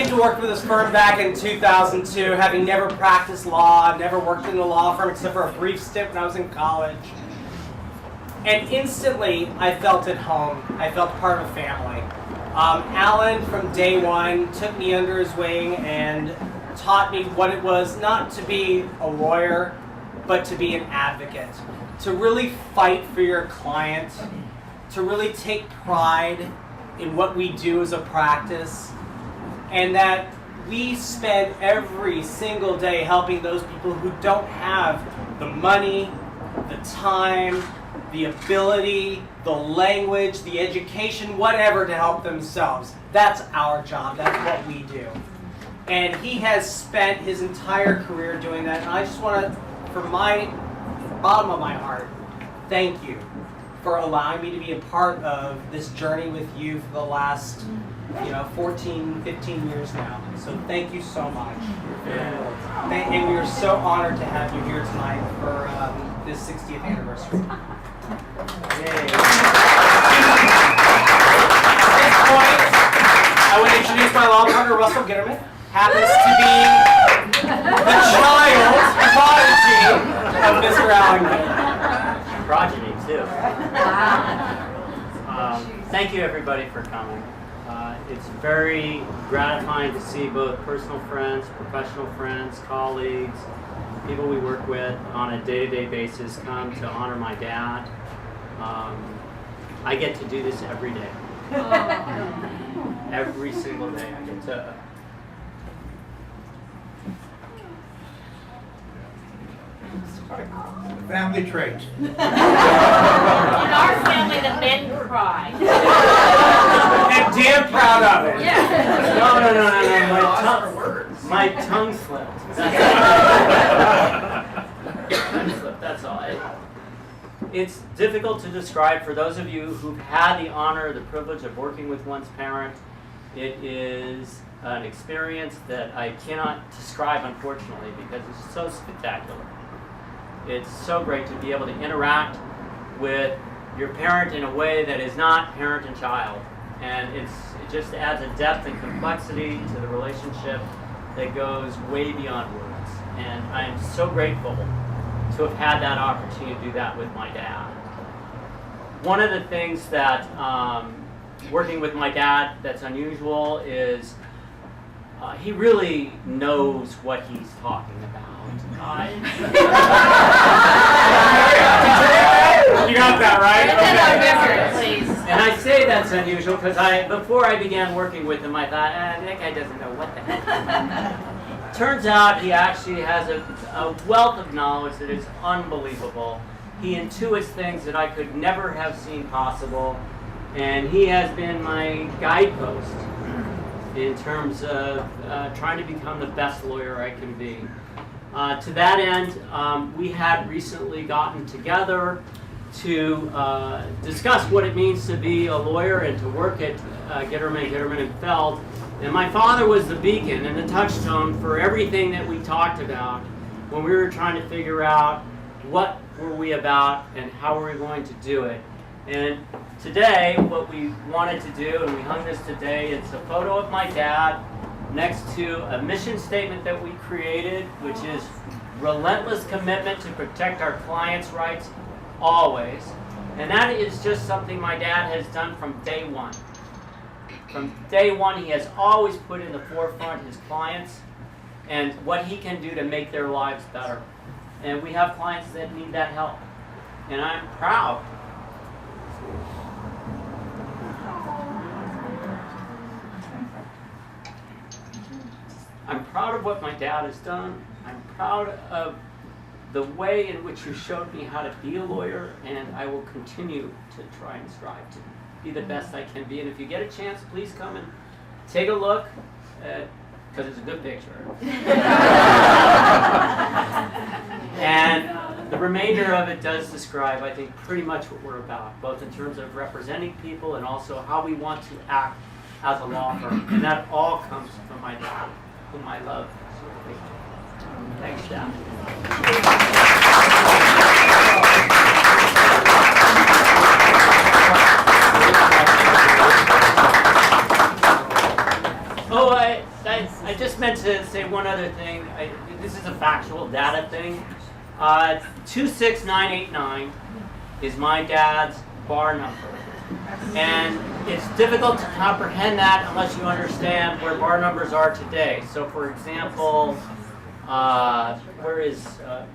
came to work for this firm back in 2002, having never practiced law, never worked in a law firm except for a brief stint when I was in college. And instantly, I felt at home. I felt part of a family. Allan, from day one, took me under his wing and taught me what it was not to be a lawyer, but to be an advocate. To really fight for your client, to really take pride in what we do as a practice, and that we spend every single day helping those people who don't have the money, the time, the ability, the language, the education, whatever to help themselves. That's our job. That's what we do. And he has spent his entire career doing that. And I just want to, from my bottom of my heart, thank you for allowing me to be a part of this journey with you for the last 14, 15 years now. So thank you so much. And we are so honored to have you here tonight for this 60th anniversary. Yay. At this point, I want to introduce my law partner, Russell Ghitterman. Happens to be the child prodigy of Mr. Allan Ghitterman. Progeny, too. Thank you, everybody, for coming. It's very gratifying to see both personal friends, professional friends, colleagues, people we work with on a day-to-day basis come to honor my dad. I get to do this every day. Every single day I get to. Family trait. In our family, the men cry. And damn proud of it. Yeah. No. My tongue slipped. That's all. It's difficult to describe for those of you who've had the honor, the privilege of working with one's parent. It is an experience that I cannot describe, unfortunately, because it's so spectacular. It's so great to be able to interact with your parent in a way that is not parent and child. And it just adds a depth and complexity to the relationship that goes way beyond words. And I'm so grateful to have had that opportunity to do that with my dad. One of the things that working with my dad that's unusual is he really knows what he's talking about. You got that right? Okay. Please. And I say that's unusual because before I began working with him, I thought, that guy doesn't know what the heck. Turns out he actually has a wealth of knowledge that is unbelievable. He intuits things that I could never have seen possible, and he has been my guidepost in terms of trying to become the best lawyer I can be. To that end, we had recently gotten together to discuss what it means to be a lawyer and to work at Ghitterman & Feld. And my father was the beacon and the touchstone for everything that we talked about when we were trying to figure out what were we about and how were we going to do it. And today, what we wanted to do, and we hung this today, it's a photo of my dad next to a mission statement that we created, which is relentless commitment to protect our clients' rights always. And that is just something my dad has done from day one. From day one, he has always put in the forefront his clients and what he can do to make their lives better. And we have clients that need that help. And I'm proud. I'm proud of what my dad has done. I'm proud of the way in which you showed me how to be a lawyer, and I will continue to try and strive to be the best I can be. And if you get a chance, please come and take a look, because it's a good picture. And the remainder of it does describe, I think, pretty much what we're about, both in terms of representing people and also how we want to act as a law firm. And that all comes from my dad, whom I love. Thanks, Dad. to say one other thing. This is a factual data thing. 26989 is my dad's bar number. And it's difficult to comprehend that unless you understand where bar numbers are today. So for example, where is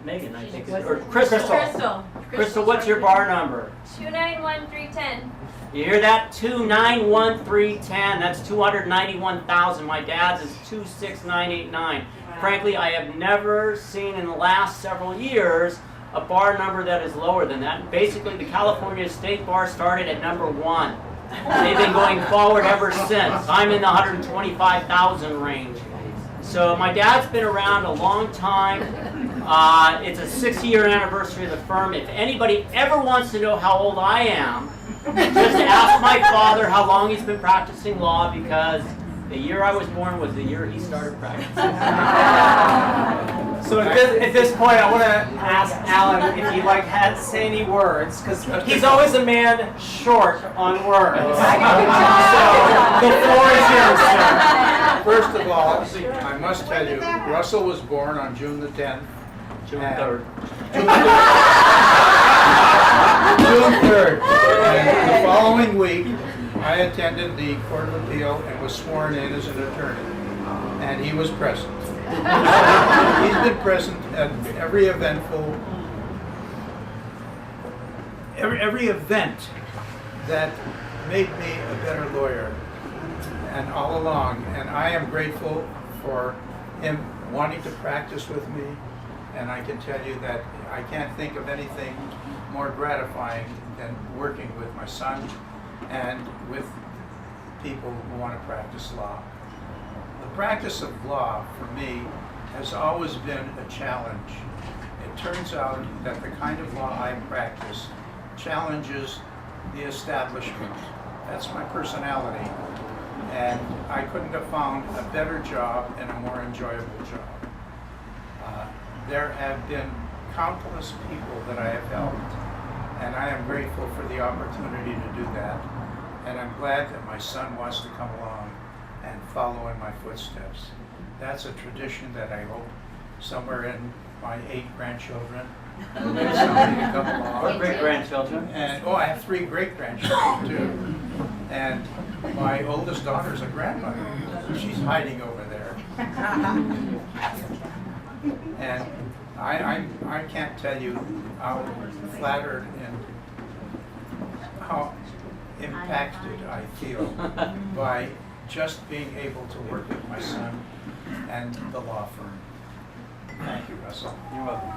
Megan, I think, or Crystal? Crystal, what's your bar number? 291310. You hear that? 291310. That's 291,000. My dad's is 26989. Frankly, I have never seen in the last several years a bar number that is lower than that. Basically, the California State Bar started at number 1. They've been going forward ever since. I'm in the 125,000 range. So my dad's been around a long time. It's a 60-year anniversary of the firm. If anybody ever wants to know how old I am, just ask my father how long he's been practicing law, because the year I was born was the year he started practicing. So at this point, I want to ask Allan if he'd like to say any words, because he's always a man short on words. So the floor is yours, sir. First of all, I must tell you, Russell was born on June the 10th. June 3rd. June 3rd. And the following week, I attended the Court of Appeal and was sworn in as an attorney. And he was present. He's been present at every event that made me a better lawyer, and all along. And I am grateful for him wanting to practice with me. And I can tell you that I can't think of anything more gratifying than working with my son and with people who want to practice law. The practice of law, for me, has always been a challenge. It turns out that the kind of law I practice challenges the establishment. That's my personality. And I couldn't have found a better job and a more enjoyable job. There have been countless people that I have helped, and I am grateful for the opportunity to do that. And I'm glad that my son wants to come along and follow in my footsteps. That's a tradition that I hope somewhere in my 8 grandchildren, there's somebody to come along. Or great-grandchildren. And I have 3 great-grandchildren too. And my oldest daughter's a grandmother. She's hiding over there. And I can't tell you how flattered and how impacted I feel by just being able to work with my son and the law firm. Thank you, Russell. You're welcome.